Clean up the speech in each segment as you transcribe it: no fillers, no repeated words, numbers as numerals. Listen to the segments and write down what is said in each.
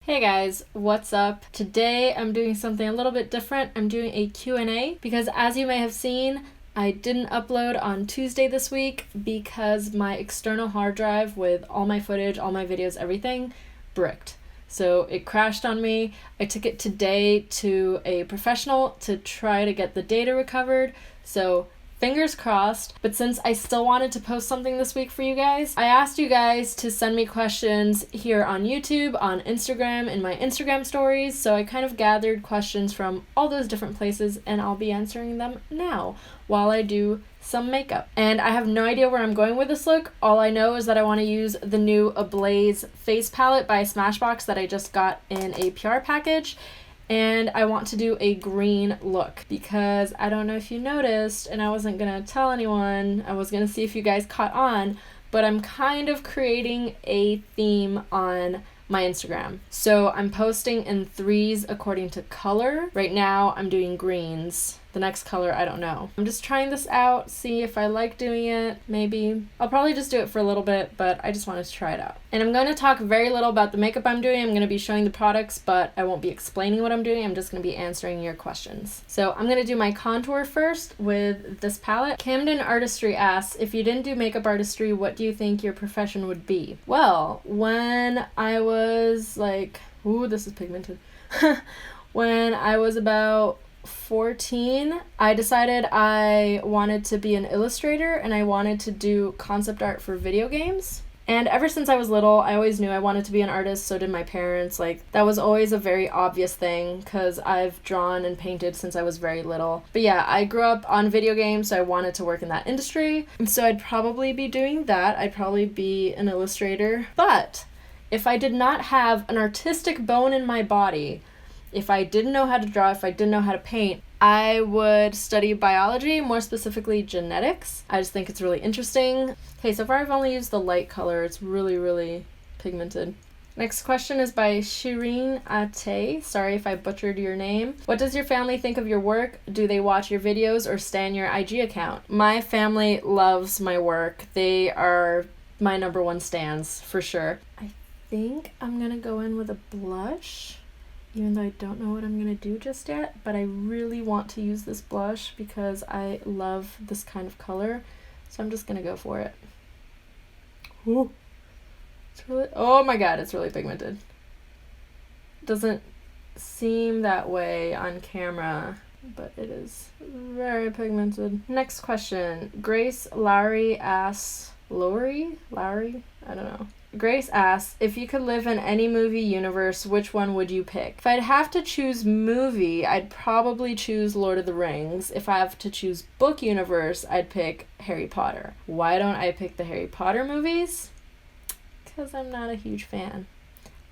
Hey guys, what's up? Today I'm doing something a little bit different. I'm doing a Q&A because as you may have seen, I didn't upload on Tuesday this week because my external hard drive with all my footage, all my videos, everything bricked. So it crashed on me. I took it today to a professional to try to get the data recovered. So fingers crossed, but since I still wanted to post something this week for you guys, I asked you guys to send me questions here on YouTube, on Instagram, in my Instagram stories, so I kind of gathered questions from all those different places, and I'll be answering them now while I do some makeup. And I have no idea where I'm going with this look. All I know is that I want to use the new Ablaze face palette by Smashbox that I just got in a PR package. And I want to do a green look because I don't know if you noticed, and I wasn't going to tell anyone, I was going to see if you guys caught on, but I'm kind of creating a theme on my Instagram. So I'm posting in threes according to color. Right now I'm doing greens. The next color, I don't know. I'm just trying this out, see if I like doing it, maybe. I'll probably just do it for a little bit, but I just wanted to try it out. And I'm going to talk very little about the makeup I'm doing. I'm going to be showing the products, but I won't be explaining what I'm doing. I'm just going to be answering your questions. So I'm going to do my contour first with this palette. Camden Artistry asks, if you didn't do makeup artistry, what do you think your profession would be? Well, when I was like, ooh, this is pigmented. When I was about 14, I decided I wanted to be an illustrator and I wanted to do concept art for video games. And ever since I was little, I always knew I wanted to be an artist, so did my parents. Like, that was always a very obvious thing because I've drawn and painted since I was very little. But yeah, I grew up on video games, so I wanted to work in that industry. And so I'd probably be doing that. I'd probably be an illustrator. But if I did not have an artistic bone in my body, if I didn't know how to draw, if I didn't know how to paint, I would study biology, more specifically genetics. I just think it's really interesting. Okay, so far I've only used the light color. It's really, really pigmented. Next question is by Shireen Ate. Sorry if I butchered your name. What does your family think of your work? Do they watch your videos or stan your IG account? My family loves my work. They are my number one stans, for sure. I think I'm gonna go in with a blush, even though I don't know what I'm going to do just yet, but I really want to use this blush because I love this kind of color, so I'm just going to go for it. Ooh. It's really, oh my god, it's really pigmented. Doesn't seem that way on camera, but it is very pigmented. Next question. Grace Lowry asks, Lowry? I don't know. Grace asks, if you could live in any movie universe, which one would you pick? If I'd have to choose movie, I'd probably choose Lord of the Rings. If I have to choose book universe, I'd pick Harry Potter. Why don't I pick the Harry Potter movies? Because I'm not a huge fan.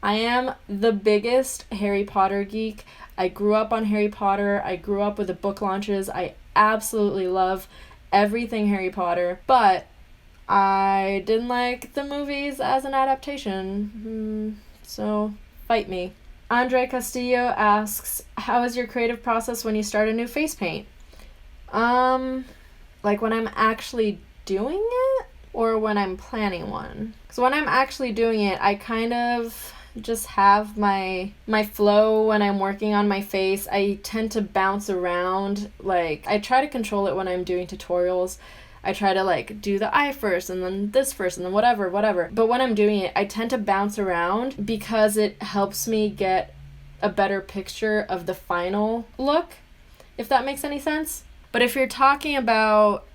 I am the biggest Harry Potter geek. I grew up on Harry Potter. I grew up with the book launches. I absolutely love everything Harry Potter, but I didn't like the movies as an adaptation, so fight me. Andre Castillo asks, how is your creative process when you start a new face paint? Like when I'm actually doing it or when I'm planning one? Because when I'm actually doing it, I kind of just have my flow when I'm working on my face. I tend to bounce around. Like, I try to control it when I'm doing tutorials. I try to like do the eye first and then this first and then whatever. But when I'm doing it, I tend to bounce around because it helps me get a better picture of the final look, if that makes any sense. But if you're talking about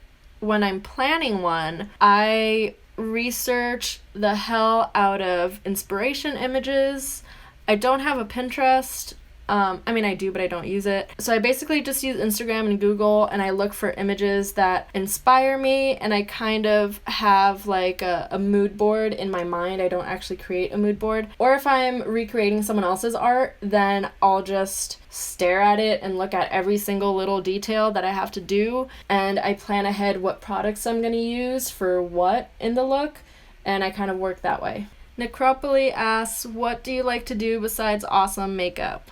when I'm planning one, I research the hell out of inspiration images. I don't have a Pinterest. I do, but I don't use it. So I basically just use Instagram and Google, and I look for images that inspire me, and I kind of have like a mood board in my mind. I don't actually create a mood board. Or if I'm recreating someone else's art, then I'll just stare at it and look at every single little detail that I have to do, and I plan ahead what products I'm going to use for what in the look, and I kind of work that way. Necropoli asks, what do you like to do besides awesome makeup?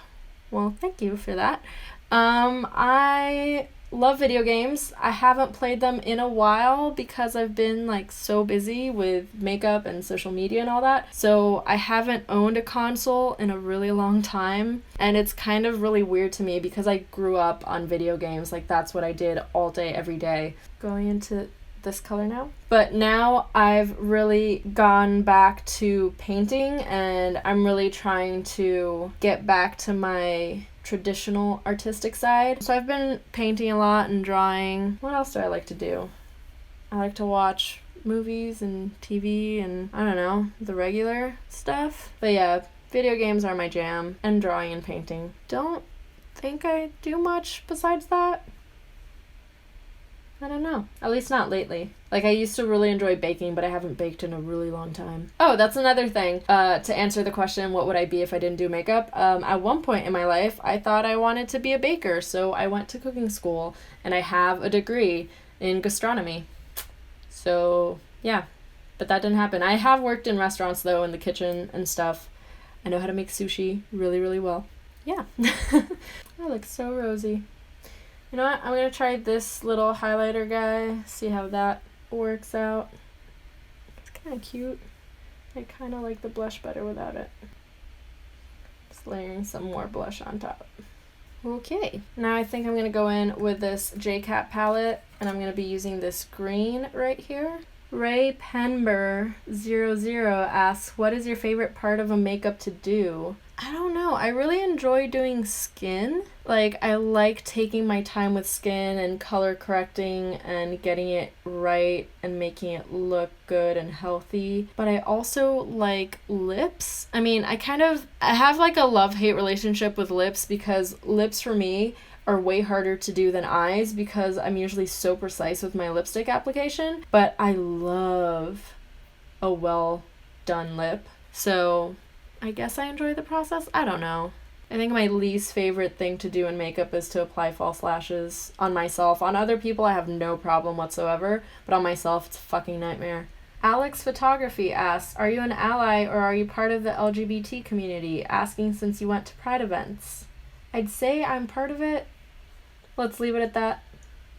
Well, thank you for that. I love video games. I haven't played them in a while because I've been like so busy with makeup and social media and all that. So I haven't owned a console in a really long time. And it's kind of really weird to me because I grew up on video games. Like that's what I did all day, every day. Going into this color now. But now I've really gone back to painting and I'm really trying to get back to my traditional artistic side. So I've been painting a lot and drawing. What else do I like to do? I like to watch movies and TV and I don't know, the regular stuff. But yeah, video games are my jam, and drawing and painting. Don't think I do much besides that. I don't know. At least not lately. Like, I used to really enjoy baking, but I haven't baked in a really long time. Oh, that's another thing. To answer the question, what would I be if I didn't do makeup? At one point in my life, I thought I wanted to be a baker, so I went to cooking school, and I have a degree in gastronomy. So, yeah. But that didn't happen. I have worked in restaurants, though, in the kitchen and stuff. I know how to make sushi really, really well. Yeah. I look so rosy. You know what? I'm going to try this little highlighter guy, see how that works out. It's kind of cute. I kind of like the blush better without it. Just layering some more blush on top. Okay. Now I think I'm going to go in with this J-Cat palette, and I'm going to be using this green right here. Ray Penber00 asks, what is your favorite part of a makeup to do? I don't know. I really enjoy doing skin. Like, I like taking my time with skin and color correcting and getting it right and making it look good and healthy. But I also like lips. I mean, I have like a love-hate relationship with lips because lips for me are way harder to do than eyes because I'm usually so precise with my lipstick application. But I love a well done lip. So I guess I enjoy the process. I don't know. I think my least favorite thing to do in makeup is to apply false lashes on myself. On other people, I have no problem whatsoever, but on myself, it's a fucking nightmare. Alex Photography asks, are you an ally or are you part of the LGBT community? Asking since you went to Pride events. I'd say I'm part of it. Let's leave it at that.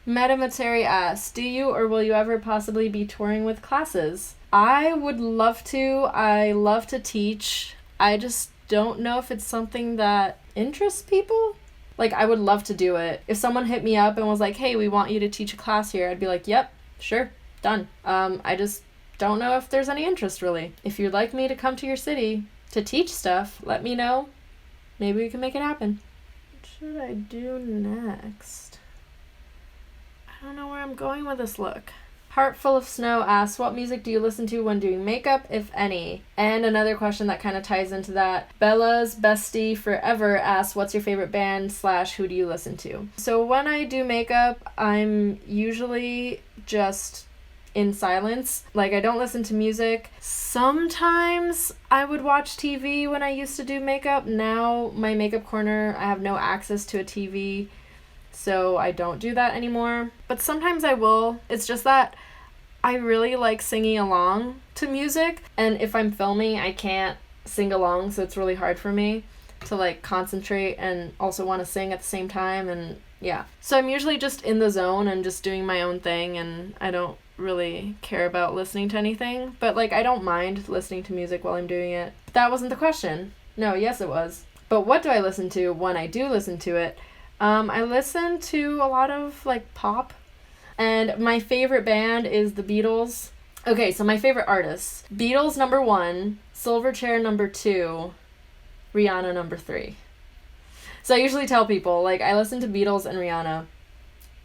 Metamateri asks, do you or will you ever possibly be touring with classes? I would love to. I love to teach. I just don't know if it's something that interests people. Like, I would love to do it. If someone hit me up and was like, hey, we want you to teach a class here, I'd be like, yep, sure, done. I just don't know if there's any interest, really. If you'd like me to come to your city to teach stuff, let me know. Maybe we can make it happen. What should I do next? I don't know where I'm going with this look. Heart Full of Snow asks, what music do you listen to when doing makeup, if any? And another question that kind of ties into that. Bella's Bestie Forever asks, what's your favorite band / who do you listen to? So when I do makeup, I'm usually just in silence. Like, I don't listen to music. Sometimes I would watch TV when I used to do makeup. Now my makeup corner, I have no access to a TV. So I don't do that anymore. But sometimes I will. It's just that I really like singing along to music. And if I'm filming, I can't sing along. So it's really hard for me to like concentrate and also want to sing at the same time. And yeah. So I'm usually just in the zone and just doing my own thing. And I don't really care about listening to anything. But like, I don't mind listening to music while I'm doing it. That wasn't the question. No, yes it was. But what do I listen to when I do listen to it? I listen to a lot of like pop, and my favorite band is the Beatles. Okay, so my favorite artists: Beatles number 1, Silverchair number 2, Rihanna number 3. So I usually tell people, like, I listen to Beatles and Rihanna.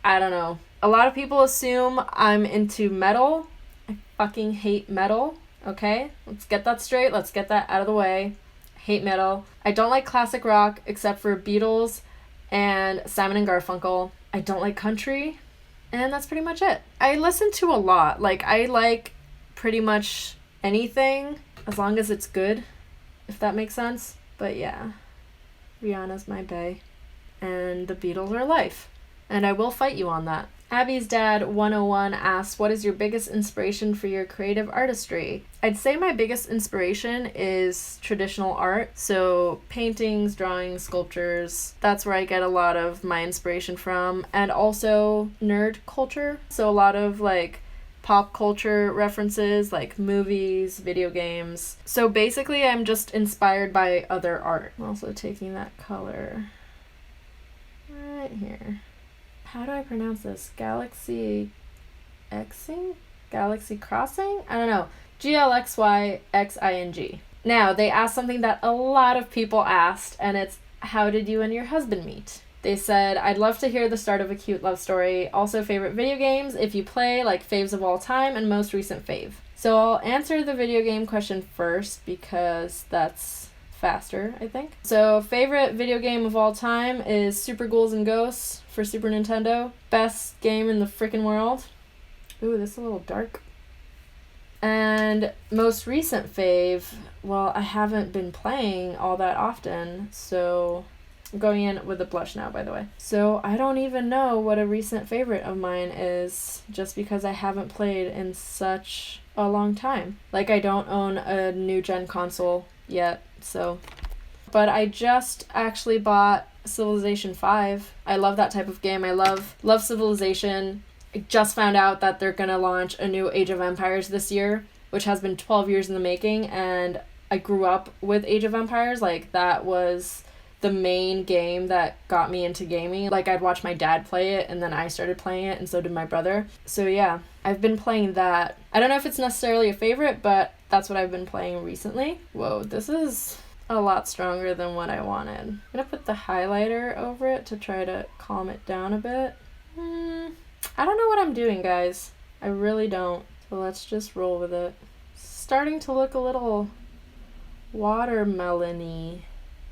I don't know. A lot of people assume I'm into metal. I fucking hate metal. Okay, let's get that straight. Let's get that out of the way. I hate metal. I don't like classic rock except for Beatles and Simon and Garfunkel. I don't like country, and that's pretty much it. I listen to a lot. Like, I like pretty much anything as long as it's good, if that makes sense. But yeah, Rihanna's my bae, and the Beatles are life. and I will fight you on that. Abby's Dad 101 asks, what is your biggest inspiration for your creative artistry? I'd say my biggest inspiration is traditional art. So paintings, drawings, sculptures. That's where I get a lot of my inspiration from. And also nerd culture. So a lot of like pop culture references like movies, video games. So basically I'm just inspired by other art. I'm also taking that color right here. How do I pronounce this? Galaxy Xing? Galaxy Crossing? I don't know. GLXYXING. Now, they asked something that a lot of people asked, and it's, how did you and your husband meet? They said, I'd love to hear the start of a cute love story. Also, favorite video games, if you play, like faves of all time, and most recent fave. So I'll answer the video game question first, because that's faster, I think. So favorite video game of all time is Super Ghouls and Ghosts for Super Nintendo. Best game in the freaking world. Ooh, this is a little dark. And most recent fave, well, I haven't been playing all that often, so I'm going in with a blush now, by the way. So I don't even know what a recent favorite of mine is, just because I haven't played in such a long time. Like, I don't own a new gen console yet, so. But I just actually bought Civilization 5. I love that type of game. I love Civilization. I just found out that they're gonna launch a new Age of Empires this year, which has been 12 years in the making, and I grew up with Age of Empires. Like, that was the main game that got me into gaming. Like, I'd watch my dad play it, and then I started playing it, and so did my brother. So yeah, I've been playing that. I don't know if it's necessarily a favorite, but that's what I've been playing recently. Whoa, this is a lot stronger than what I wanted. I'm gonna put the highlighter over it to try to calm it down a bit. I don't know what I'm doing, guys. I really don't. So let's just roll with it. Starting to look a little watermelon-y.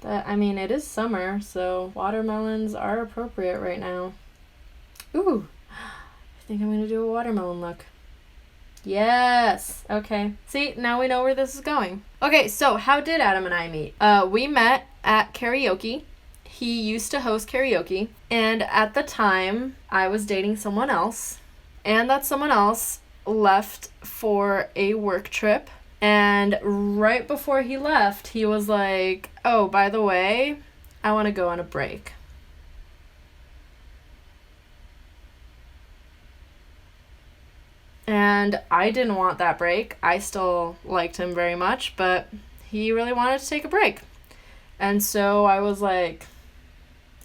I mean, it is summer, so watermelons are appropriate right now. Ooh, I think I'm gonna do a watermelon look. Yes. Okay. See, now we know where this is going. Okay, so how did Adam and I meet? We met at karaoke. He used to host karaoke, and at the time, I was dating someone else, and that someone else left for a work trip, and right before he left, he was like, oh, by the way, I want to go on a break. And I didn't want that break. I still liked him very much, but he really wanted to take a break. And so I was like,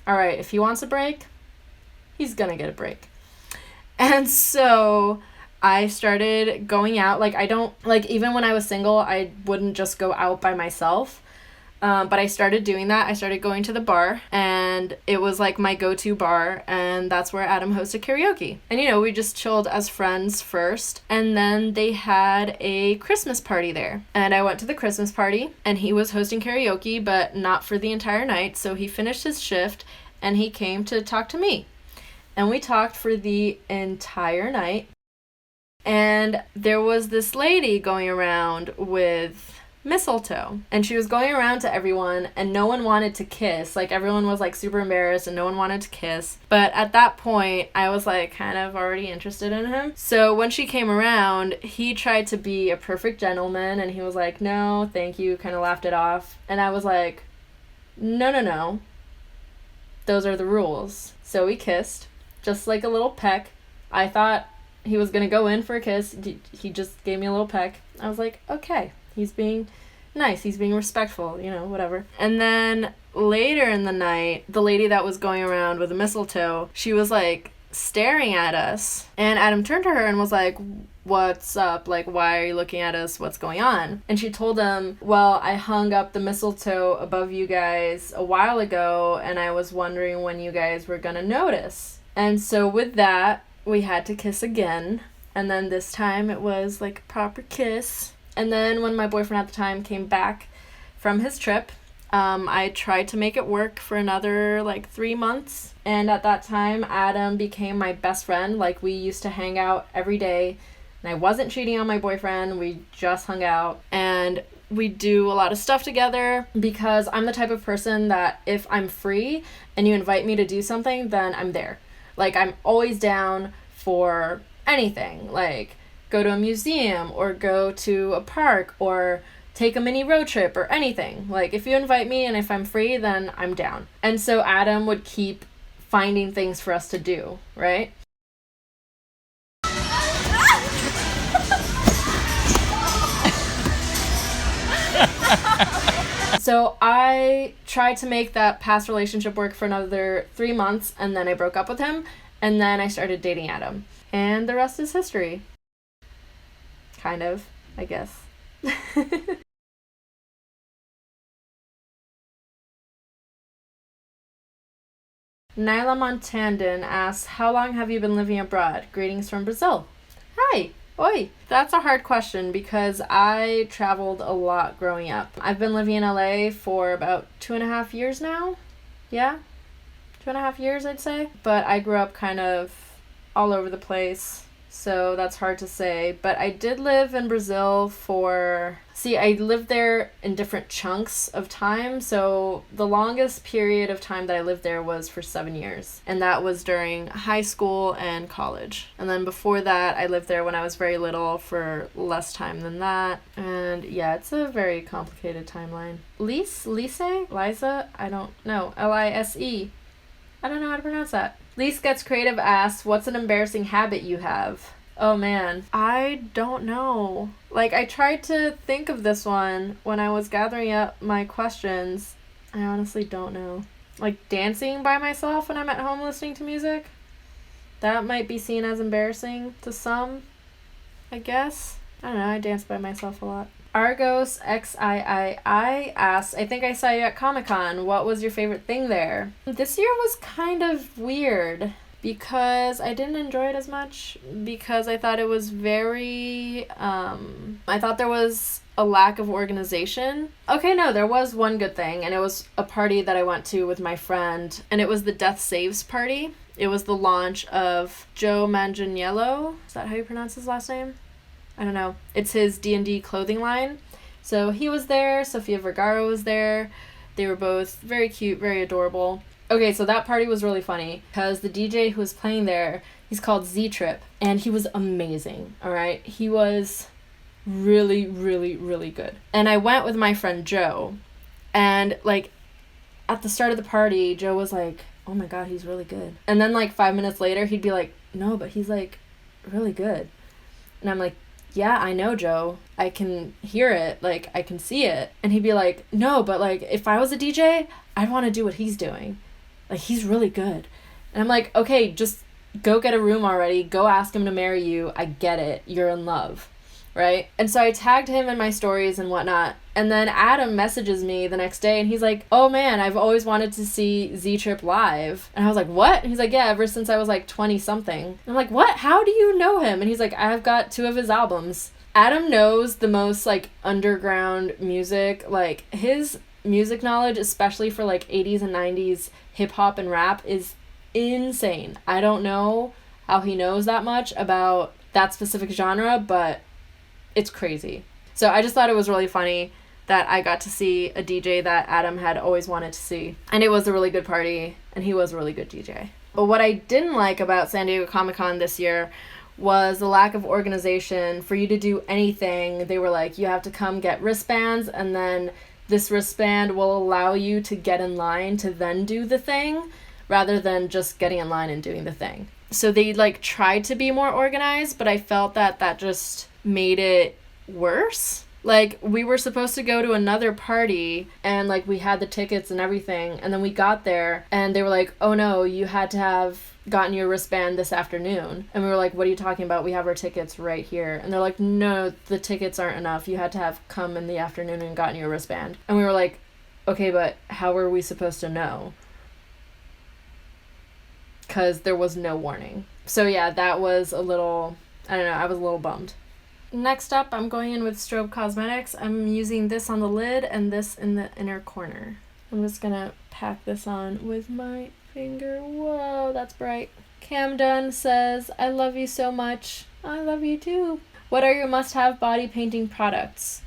all right, if he wants a break, he's gonna get a break. And so I started going out. Like, I don't, like, even when I was single, I wouldn't just go out by myself. But I started doing that. I started going to the bar, and it was like my go-to bar, and that's where Adam hosted karaoke. And, you know, we just chilled as friends first, and then they had a Christmas party there. And I went to the Christmas party, and he was hosting karaoke, but not for the entire night, so he finished his shift, and he came to talk to me. And we talked for the entire night, and there was this lady going around with mistletoe, and she was going around to everyone, and no one wanted to kiss. Like, everyone was like super embarrassed and no one wanted to kiss, but at that point I was like kind of already interested in him. So when she came around, he tried to be a perfect gentleman, and he was like, no thank you, kind of laughed it off, and I was like, no, those are the rules. So we kissed, just like a little peck. I thought he was gonna go in for a kiss. He just gave me a little peck. I was like, okay, he's being nice. He's being respectful, you know, whatever. And then later in the night, the lady that was going around with the mistletoe, she was like staring at us. And Adam turned to her and was like, what's up? Like, why are you looking at us? What's going on? And she told him, well, I hung up the mistletoe above you guys a while ago, and I was wondering when you guys were gonna notice. And so with that, we had to kiss again. And then this time it was like a proper kiss. And then when my boyfriend at the time came back from his trip, I tried to make it work for another like 3 months. And at that time, Adam became my best friend. Like, we used to hang out every day. And I wasn't cheating on my boyfriend. We just hung out. And we do a lot of stuff together, because I'm the type of person that if I'm free and you invite me to do something, then I'm there. Like, I'm always down for anything. Like, go to a museum or go to a park or take a mini road trip or anything. Like, if you invite me and if I'm free, then I'm down. And so Adam would keep finding things for us to do, right? So I tried to make that past relationship work for another 3 months, and then I broke up with him, and then I started dating Adam. And the rest is history. Kind of, I guess. Nyla Montandon asks, how long have you been living abroad? Greetings from Brazil. Hi. Oi. That's a hard question because I traveled a lot growing up. I've been living in LA for about 2.5 years now. Yeah? 2.5 years, I'd say. But I grew up kind of all over the place, so that's hard to say. But I did live in Brazil I lived there in different chunks of time. So the longest period of time that I lived there was for 7 years. And that was during high school and college. And then before that, I lived there when I was very little for less time than that. And yeah, it's a very complicated timeline. Liza? I don't know. Lise. I don't know how to pronounce that. Lise Gets Creative asks, what's an embarrassing habit you have? Oh man, I don't know. Like, I tried to think of this one when I was gathering up my questions. I honestly don't know. Like, dancing by myself when I'm at home listening to music? That might be seen as embarrassing to some, I guess. I don't know, I dance by myself a lot. Argos XIII asks, I think I saw you at Comic-Con. What was your favorite thing there? This year was kind of weird because I didn't enjoy it as much because I thought it was I thought there was a lack of organization. Okay, no, there was one good thing, and it was a party that I went to with my friend, and it was the Death Saves party. It was the launch of Joe Manganiello. Is that how you pronounce his last name? I don't know. It's his D&D clothing line. So he was there, Sofia Vergara was there. They were both very cute, very adorable. Okay, so that party was really funny because the DJ who was playing there, he's called Z-Trip, and he was amazing, all right? He was really, really, really good. And I went with my friend Joe, and, like, at the start of the party, Joe was like, oh my god, he's really good. And then, like, 5 minutes later, he'd be like, no, but he's, like, really good. And I'm like, yeah, I know, Joe. I can hear it. Like, I can see it. And he'd be like, no, but, like, if I was a DJ, I'd want to do what he's doing. Like, he's really good. And I'm like, okay, just go get a room already. Go ask him to marry you. I get it. You're in love. Right? And so I tagged him in my stories and whatnot. And then Adam messages me the next day and he's like, oh man, I've always wanted to see Z-Trip live. And I was like, what? And he's like, yeah, ever since I was like 20 something. I'm like, what? How do you know him? And he's like, I've got 2 of his albums. Adam knows the most like underground music. Like, his music knowledge, especially for like 80s and 90s hip hop and rap, is insane. I don't know how he knows that much about that specific genre, but it's crazy. So I just thought it was really funny that I got to see a DJ that Adam had always wanted to see. And it was a really good party, and he was a really good DJ. But what I didn't like about San Diego Comic-Con this year was the lack of organization. For you to do anything, they were like, you have to come get wristbands, and then this wristband will allow you to get in line to then do the thing, rather than just getting in line and doing the thing. So they like tried to be more organized, but I felt that just made it worse. Like, we were supposed to go to another party and like we had the tickets and everything, and then we got there and they were like, oh no, you had to have gotten your wristband this afternoon. And we were like, what are you talking about? We have our tickets right here. And they're like, no, the tickets aren't enough. You had to have come in the afternoon and gotten your wristband. And we were like, okay, but how were we supposed to know? Because there was no warning. So yeah, that was a little, I don't know, I was a little bummed. Next up, I'm going in with Strobe Cosmetics. I'm using this on the lid and this in the inner corner. I'm just gonna pack this on with my finger. Whoa, that's bright. Cam Dunn says, I love you so much. I love you too. What are your must-have body painting products?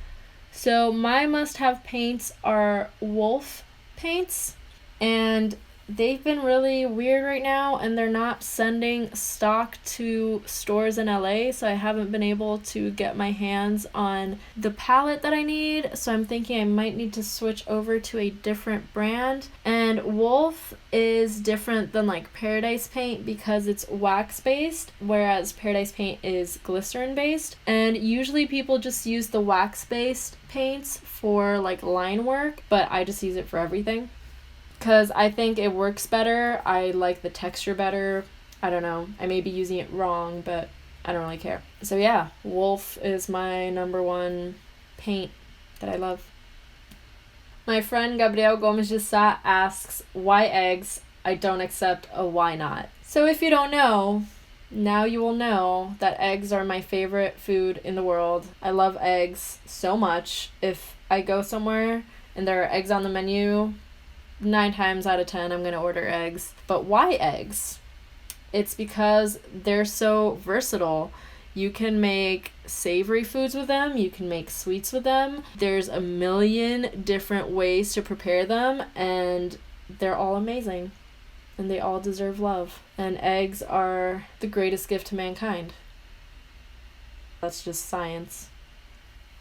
So my must-have paints are Wolf paints, and they've been really weird right now, and they're not sending stock to stores in LA, so I haven't been able to get my hands on the palette that I need, so I'm thinking I might need to switch over to a different brand. And Wolf is different than like Paradise Paint because it's wax based, whereas Paradise Paint is glycerin based, and usually people just use the wax based paints for like line work, but I just use it for everything because I think it works better. I like the texture better. I don't know. I may be using it wrong, but I don't really care. So yeah, Wolf is my number one paint that I love. My friend Gabriel Gomes de Sá asks, why eggs? I don't accept a why not. So if you don't know, now you will know that eggs are my favorite food in the world. I love eggs so much. If I go somewhere and there are eggs on the menu, 9 times out of 10 I'm going to order eggs. But why eggs? It's because they're so versatile. You can make savory foods with them, you can make sweets with them. There's a million different ways to prepare them, and they're all amazing. And they all deserve love. And eggs are the greatest gift to mankind. That's just science.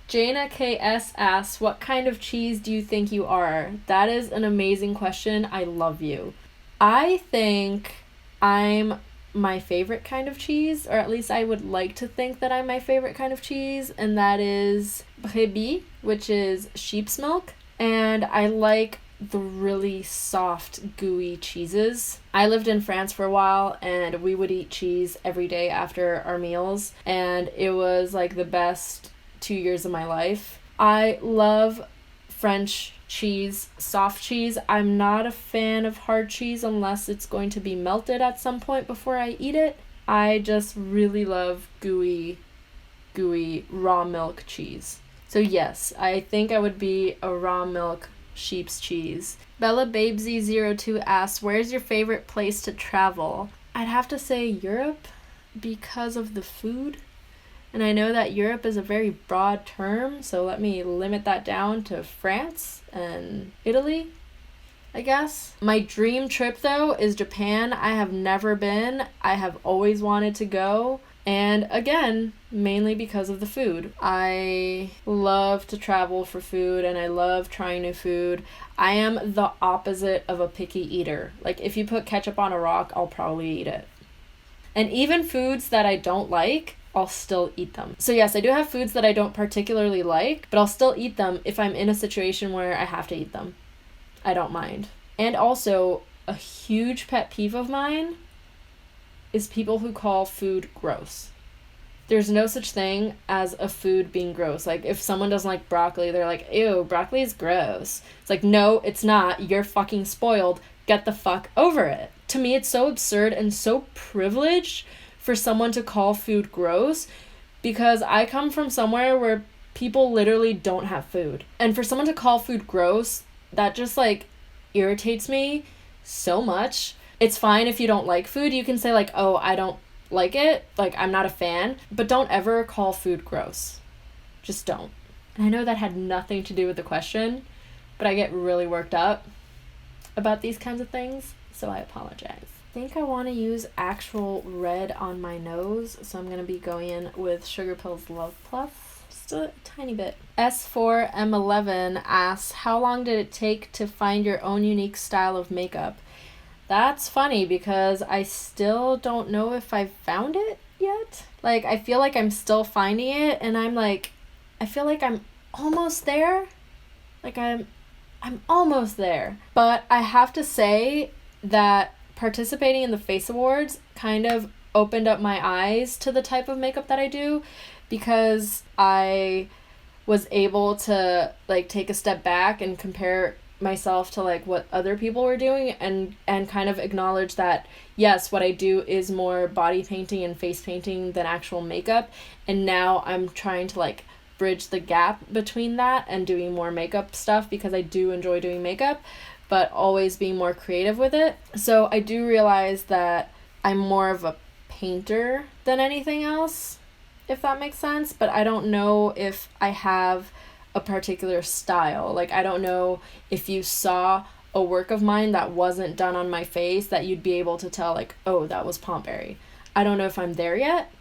Jaina KS asks, what kind of cheese do you think you are? That is an amazing question. I love you. I think I'm my favorite kind of cheese, or at least I would like to think that I'm my favorite kind of cheese, and that is brebis, which is sheep's milk. And I like the really soft, gooey cheeses. I lived in France for a while, and we would eat cheese every day after our meals, and it was like the best 2 years of my life. I love French cheese, soft cheese. I'm not a fan of hard cheese unless it's going to be melted at some point before I eat it. I just really love gooey raw milk cheese. So yes, I think I would be a raw milk sheep's cheese. Bella Babesy02 asks, where's your favorite place to travel? I'd have to say Europe because of the food. And I know that Europe is a very broad term, so let me limit that down to France and Italy, I guess. My dream trip, though, is Japan. I have never been. I have always wanted to go. And again, mainly because of the food. I love to travel for food, and I love trying new food. I am the opposite of a picky eater. Like, if you put ketchup on a rock, I'll probably eat it. And even foods that I don't like, I'll still eat them. So yes, I do have foods that I don't particularly like, but I'll still eat them if I'm in a situation where I have to eat them. I don't mind. And also, a huge pet peeve of mine is people who call food gross. There's no such thing as a food being gross. Like, if someone doesn't like broccoli, they're like, ew, broccoli is gross. It's like, no, it's not. You're fucking spoiled. Get the fuck over it. To me, it's so absurd and so privileged for someone to call food gross, because I come from somewhere where people literally don't have food. And for someone to call food gross, that just like irritates me so much. It's fine if you don't like food. You can say like, oh, I don't like it. Like, I'm not a fan. But don't ever call food gross. Just don't. And I know that had nothing to do with the question, but I get really worked up about these kinds of things, so I apologize. I think I want to use actual red on my nose, so I'm going to be going in with Sugar Pills Love Plus. Just a tiny bit. S4M11 asks, how long did it take to find your own unique style of makeup? That's funny because I still don't know if I've found it yet. Like, I feel like I'm still finding it, and I'm like, I feel like I'm almost there. Like, I'm almost there. But I have to say that participating in the Face Awards kind of opened up my eyes to the type of makeup that I do, because I was able to like take a step back and compare myself to like what other people were doing, and kind of acknowledge that yes, what I do is more body painting and face painting than actual makeup, and now I'm trying to like bridge the gap between that and doing more makeup stuff, because I do enjoy doing makeup, but always being more creative with it. So I do realize that I'm more of a painter than anything else, if that makes sense, but I don't know if I have a particular style. Like, I don't know if you saw a work of mine that wasn't done on my face that you'd be able to tell, like, oh, that was Pompberry. I don't know if I'm there yet.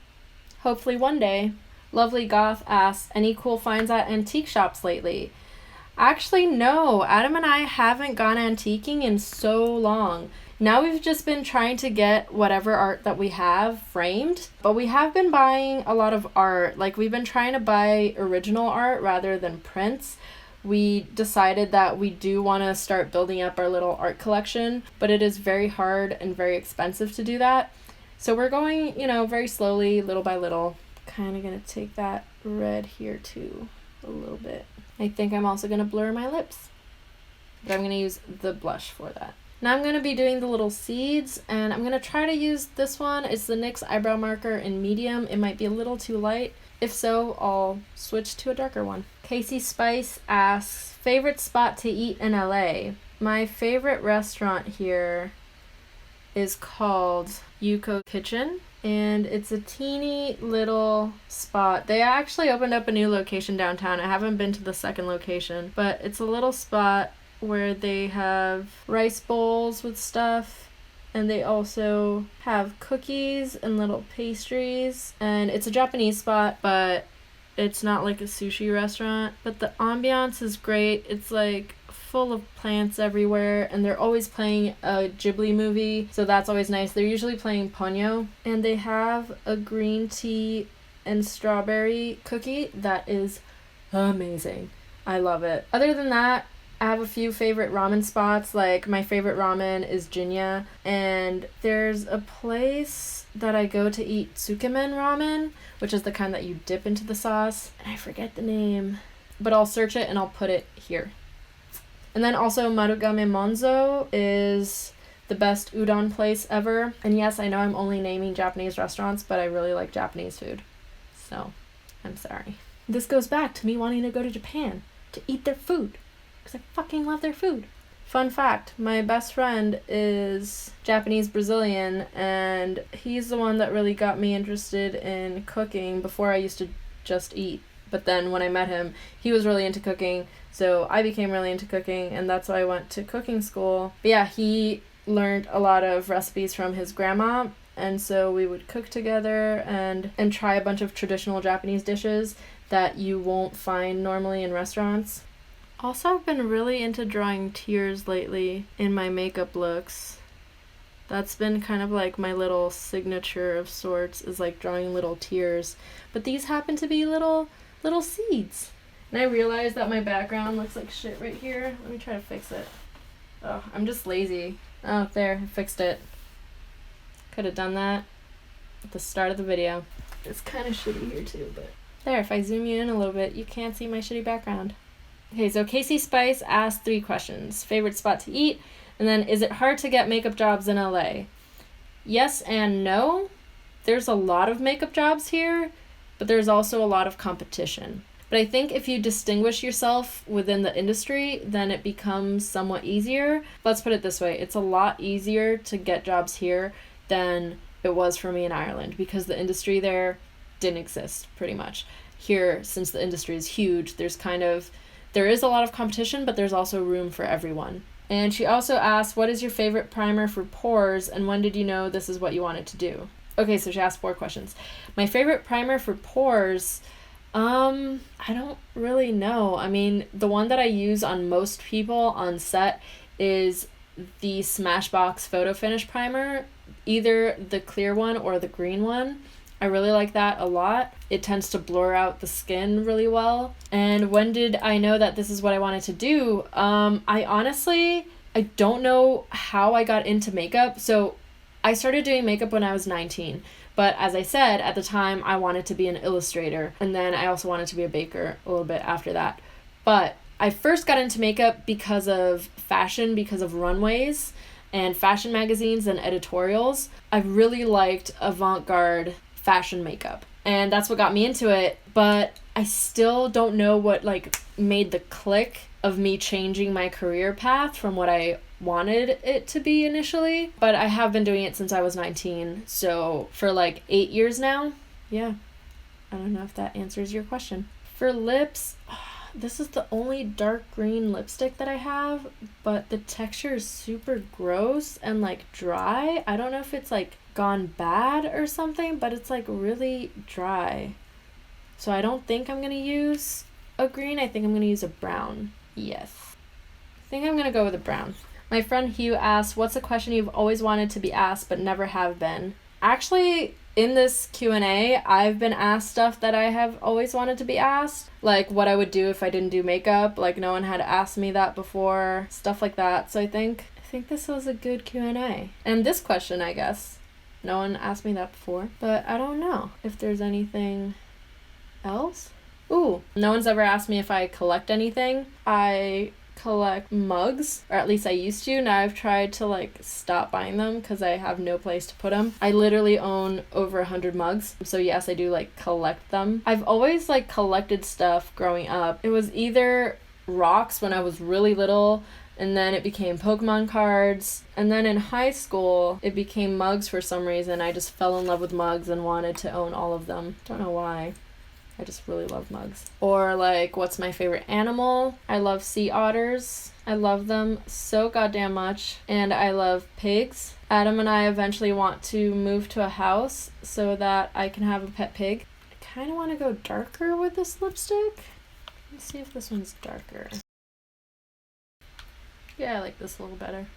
Hopefully one day. Lovely Goth asks, any cool finds at antique shops lately? Actually, no. Adam and I haven't gone antiquing in so long. Now we've just been trying to get whatever art that we have framed, but we have been buying a lot of art. Like, we've been trying to buy original art rather than prints. We decided that we do want to start building up our little art collection, but it is very hard and very expensive to do that. So we're going, very slowly, little by little. Kind of going to take that red here too, a little bit. I think I'm also going to blur my lips, but I'm going to use the blush for that. Now I'm going to be doing the little seeds, and I'm going to try to use this one. It's the NYX eyebrow marker in medium. It might be a little too light. If so, I'll switch to a darker one. Casey Spice asks, favorite spot to eat in LA? My favorite restaurant here is called Yuko Kitchen, and it's a teeny little spot. They actually opened up a new location downtown. I haven't been to the second location, but it's a little spot where they have rice bowls with stuff, and they also have cookies and little pastries, and it's a Japanese spot, but it's not like a sushi restaurant. But the ambiance is great. It's like full of plants everywhere, and they're always playing a Ghibli movie, so that's always nice. They're usually playing Ponyo, and they have a green tea and strawberry cookie that is amazing. I love it. Other than that, I have a few favorite ramen spots. Like, my favorite ramen is Jinya, and there's a place that I go to eat tsukemen ramen, which is the kind that you dip into the sauce, and I forget the name, but I'll search it and I'll put it here. And then also Marugame Monzo is the best udon place ever. And yes, I know I'm only naming Japanese restaurants, but I really like Japanese food, so I'm sorry. This goes back to me wanting to go to Japan to eat their food, because I fucking love their food. Fun fact, my best friend is Japanese Brazilian, and he's the one that really got me interested in cooking. Before I used to just eat, but then when I met him, he was really into cooking, so I became really into cooking, and that's why I went to cooking school. But yeah, he learned a lot of recipes from his grandma, and so we would cook together and try a bunch of traditional Japanese dishes that you won't find normally in restaurants. Also, I've been really into drawing tears lately in my makeup looks. That's been kind of like my little signature of sorts, is like drawing little tears. But these happen to be little seeds. And I realized that my background looks like shit right here. Let me try to fix it. Oh, I'm just lazy. Oh, there, I fixed it. Could have done that at the start of the video. It's kind of shitty here too, but there, if I zoom you in a little bit, you can't see my shitty background. Okay, so Casey Spice asked 3 questions. Favorite spot to eat, and then is it hard to get makeup jobs in LA? Yes and no. There's a lot of makeup jobs here, but there's also a lot of competition. But I think if you distinguish yourself within the industry, then it becomes somewhat easier. Let's put it this way. It's a lot easier to get jobs here than it was for me in Ireland, because the industry there didn't exist pretty much. Here, since the industry is huge, there is a lot of competition, but there's also room for everyone. And she also asked, what is your favorite primer for pores, and when did you know this is what you wanted to do? Okay, so she asked 4 questions. My favorite primer for pores, I don't really know. I mean, the one that I use on most people on set is the Smashbox Photo Finish Primer, either the clear one or the green one. I really like that a lot. It tends to blur out the skin really well. And when did I know that this is what I wanted to do? I don't know how I got into makeup. So I started doing makeup when I was 19. But as I said, at the time, I wanted to be an illustrator. And then I also wanted to be a baker a little bit after that. But I first got into makeup because of fashion, because of runways and fashion magazines and editorials. I really liked avant-garde fashion makeup, and that's what got me into it. But I still don't know what made the click of me changing my career path from what I wanted it to be initially. But I have been doing it since I was 19, so for 8 years now. Yeah, I don't know if that answers your question. For lips, This is the only dark green lipstick that I have, but the texture is super gross and like dry. I don't know if it's like gone bad or something, but it's like really dry. So I don't think I'm gonna use a green. I think I'm gonna use a brown. Yes. I think I'm gonna go with a brown. My friend Hugh asked, what's a question you've always wanted to be asked but never have been? Actually, in this Q&A, I've been asked stuff that I have always wanted to be asked. Like what I would do if I didn't do makeup. Like no one had asked me that before. Stuff like that. So I think this was a good Q&A. And this question, I guess. No one asked me that before. But I don't know if there's anything else. Ooh, no one's ever asked me if I collect anything. I collect mugs, or at least I used to. Now I've tried to like stop buying them because I have no place to put them. I literally own over 100 mugs, so yes, I do like collect them. I've always like collected stuff growing up. It was either rocks when I was really little, and then it became Pokemon cards, and then in high school it became mugs for some reason. I just fell in love with mugs and wanted to own all of them. Don't know why. I just really love mugs. Or like, what's my favorite animal? I love sea otters. I love them so goddamn much. And I love pigs. Adam and I eventually want to move to a house so that I can have a pet pig. I kind of want to go darker with this lipstick. Let's see if this one's darker. Yeah, I like this a little better.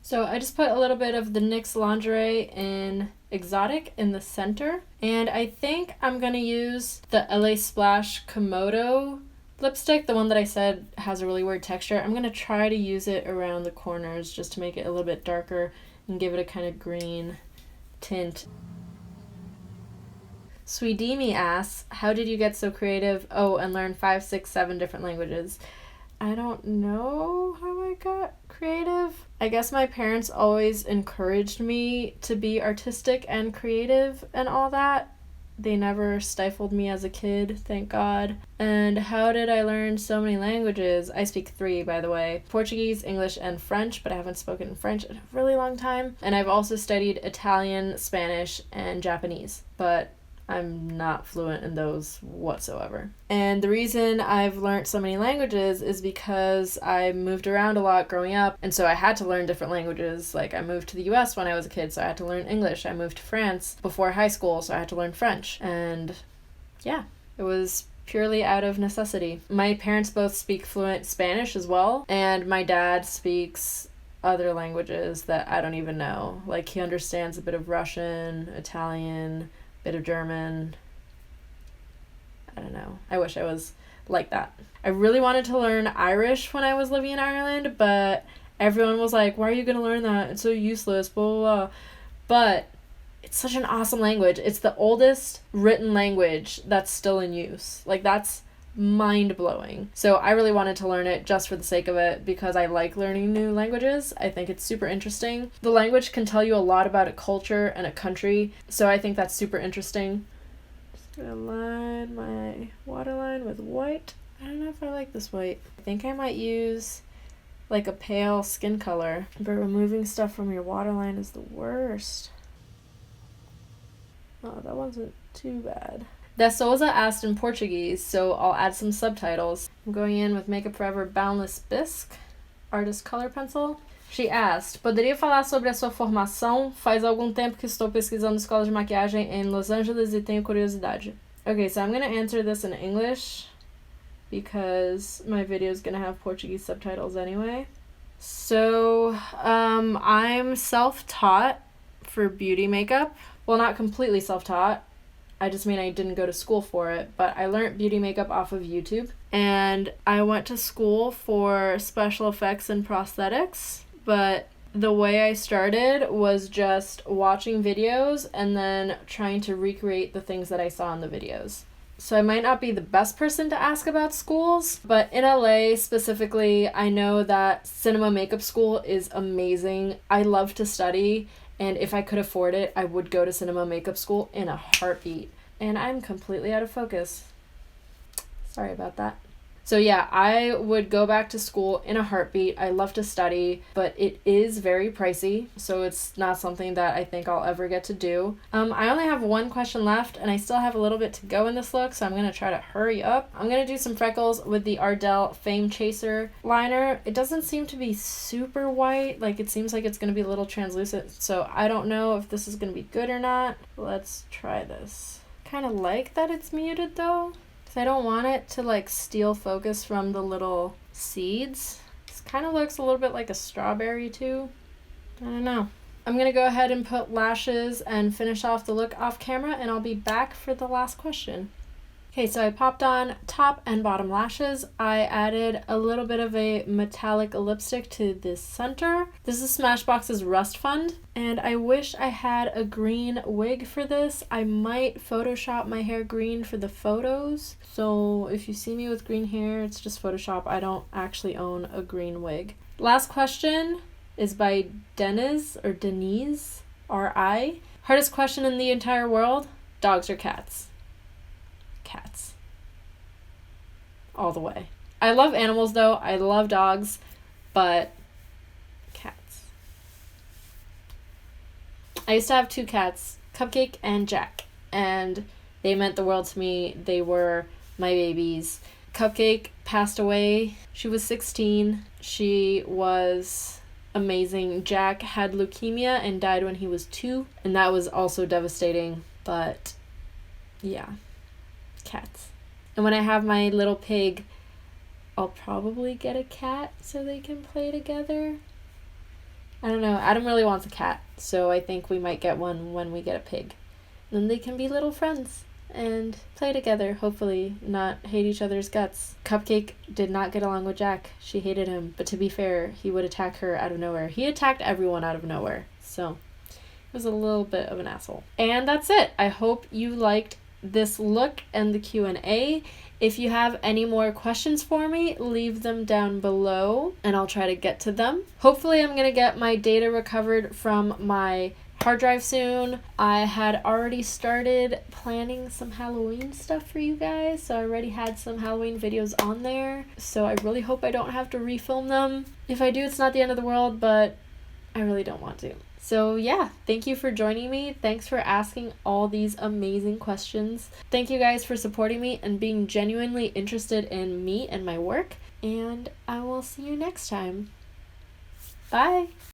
So I just put a little bit of the NYX lingerie in Exotic in the center. And I think I'm going to use the LA Splash Komodo lipstick, the one that I said has a really weird texture. I'm going to try to use it around the corners just to make it a little bit darker and give it a kind of green tint. Sweedimi asks, how did you get so creative? Oh, and learn 5, 6, 7 different languages. I don't know how I got creative. I guess my parents always encouraged me to be artistic and creative and all that. They never stifled me as a kid, thank God. And how did I learn so many languages? I speak 3, by the way. Portuguese, English, and French, but I haven't spoken French in a really long time. And I've also studied Italian, Spanish, and Japanese, but I'm not fluent in those whatsoever. And the reason I've learned so many languages is because I moved around a lot growing up, and so I had to learn different languages. Like I moved to the US when I was a kid, so I had to learn English. I moved to France before high school, so I had to learn French. And yeah, it was purely out of necessity. My parents both speak fluent Spanish as well, and my dad speaks other languages that I don't even know. Like he understands a bit of Russian, Italian, bit of German. I don't know. I wish I was like that. I really wanted to learn Irish when I was living in Ireland, but everyone was like, why are you going to learn that? It's so useless, blah, blah, blah. But it's such an awesome language. It's the oldest written language that's still in use. Like, that's mind-blowing. So I really wanted to learn it just for the sake of it because I like learning new languages. I think it's super interesting. The language can tell you a lot about a culture and a country, so I think that's super interesting. Just gonna line my waterline with white. I don't know if I like this white. I think I might use like a pale skin color, but removing stuff from your waterline is the worst. Oh, that wasn't too bad. De Souza asked in Portuguese, so I'll add some subtitles. I'm going in with Makeup Forever Boundless Bisque, Artist Color Pencil. She asked, poderia falar sobre a sua formação? Faz algum tempo que estou pesquisando escolas de maquiagem em Los Angeles e tenho curiosidade. Okay, so I'm going to answer this in English because my video is going to have Portuguese subtitles anyway. So, I'm self-taught for beauty makeup. Well, not completely self-taught. I just mean I didn't go to school for it, but I learned beauty makeup off of YouTube. And I went to school for special effects and prosthetics, but the way I started was just watching videos and then trying to recreate the things that I saw in the videos. So I might not be the best person to ask about schools, but in LA specifically, I know that cinema makeup school is amazing. I love to study. And if I could afford it, I would go to cinema makeup school in a heartbeat. And I'm completely out of focus. Sorry about that. So yeah, I would go back to school in a heartbeat. I love to study, but it is very pricey, so it's not something that I think I'll ever get to do. I only have one question left, and I still have a little bit to go in this look, so I'm going to try to hurry up. I'm going to do some freckles with the Ardell Fame Chaser liner. It doesn't seem to be super white, like it seems like it's going to be a little translucent, so I don't know if this is going to be good or not. Let's try this. Kind of like that it's muted though. I don't want it to like steal focus from the little seeds. This kind of looks a little bit like a strawberry too. I don't know. I'm going to go ahead and put lashes and finish off the look off camera, and I'll be back for the last question. Okay, so I popped on top and bottom lashes. I added a little bit of a metallic lipstick to the center. This is Smashbox's Rust Fund, and I wish I had a green wig for this. I might Photoshop my hair green for the photos. So if you see me with green hair, it's just Photoshop. I don't actually own a green wig. Last question is by Denise R.I. Hardest question in the entire world, dogs or cats? Cats. All the way. I love animals though. I love dogs, but cats. I used to have 2 cats, Cupcake and Jack, and they meant the world to me. They were my babies. Cupcake passed away. She was 16. She was amazing. Jack had leukemia and died when he was 2, and that was also devastating, but yeah. Cats. And when I have my little pig, I'll probably get a cat so they can play together. I don't know. Adam really wants a cat, so I think we might get one when we get a pig. Then they can be little friends and play together, hopefully not hate each other's guts. Cupcake did not get along with Jack. She hated him, but to be fair, he would attack her out of nowhere. He attacked everyone out of nowhere, so he was a little bit of an asshole. And that's it. I hope you liked this look and the Q&A. If you have any more questions for me, leave them down below and I'll try to get to them. Hopefully I'm going to get my data recovered from my hard drive soon. I had already started planning some Halloween stuff for you guys, so I already had some Halloween videos on there, so I really hope I don't have to refilm them. If I do, it's not the end of the world, but I really don't want to. So yeah, thank you for joining me. Thanks for asking all these amazing questions. Thank you guys for supporting me and being genuinely interested in me and my work. And I will see you next time. Bye!